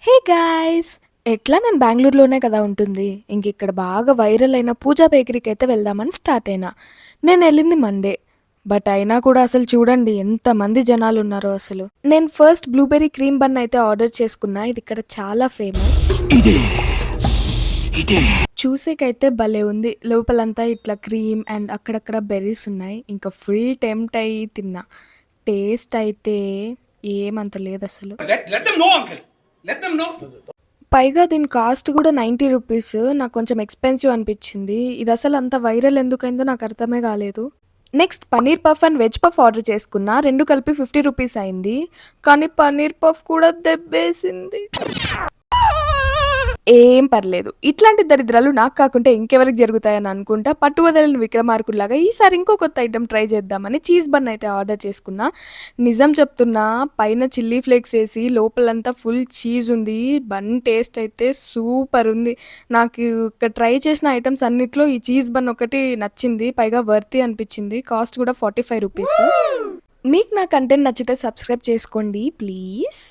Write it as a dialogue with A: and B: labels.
A: Hey guys! ఎట్లా నేను బెంగుళూరులోనే కదా ఉంటుంది. ఇంకిక్కడ బాగా వైరల్ అయిన పూజా బేకరీకైతే వెళ్దామని స్టార్ట్ అయినా. నేనెళ్ళింది మండే. బట్ అయినా కూడా అసలు చూడండి ఎంతమంది జనాలున్నారో అసలు. నేను ఫస్ట్ బ్లూబెర్రీ క్రీమ్ బన్ అయితే ఆర్డర్ చేసుకున్నా. ఇది ఇక్కడ చాలా ఫేమస్. చూసేకైతే భలే ఉంది. లోపలంతా ఇట్లా క్రీమ్ అండ్ అక్కడక్కడ బెర్రీస్ ఉన్నాయి. ఇంకా ఫుల్ టెంప్ట్ అయ్యి తిన్నా. టేస్ట్ అయితే ఏమంత లేదసలు.
B: Let them know, uncle. Let them know.
A: పైగా దీని కాస్ట్ కూడా 90 రూపీస్. నాకు కొంచెం ఎక్స్‌పెన్సివ్ అనిపిచ్చింది. ఇదసలు అంత వైరల్ ఎందుకయిందో నాకు అర్థమే కాలేదు. Next paneer puff and veg puff order చేసుకున్నా. 2 కలిపి 50 రూపీస్ అయింది. కానీ పన్నీర్ పఫ్ కూడా దెబ్బేసింది. ఏం పర్లేదు. ఇట్లాంటి దరిద్రాలు నాకు కాకుంటే ఇంకెవరికి జరుగుతాయని అనుకుంటా పట్టు వదలని విక్రమార్కుడిలాగా ఈసారి ఇంకో కొత్త ఐటెం ట్రై చేద్దామని చీజ్ బన్ అయితే ఆర్డర్ చేసుకున్నా. నిజం చెప్తున్నా, పైన చిల్లీ ఫ్లేక్స్ ఏసి లోపలంతా ఫుల్ చీజ్ ఉంది. బన్ టేస్ట్ అయితే సూపర్ ఉంది. నాకు ఇక్కడ ట్రై చేసిన ఐటమ్స్ అన్నిట్లో ఈ చీజ్ బన్ ఒకటి నచ్చింది. పైగా వర్తీ అనిపించింది. కాస్ట్ కూడా 45 రూపీస్. మీకు నా కంటెంట్ నచ్చితే సబ్స్క్రైబ్ చేసుకోండి ప్లీజ్.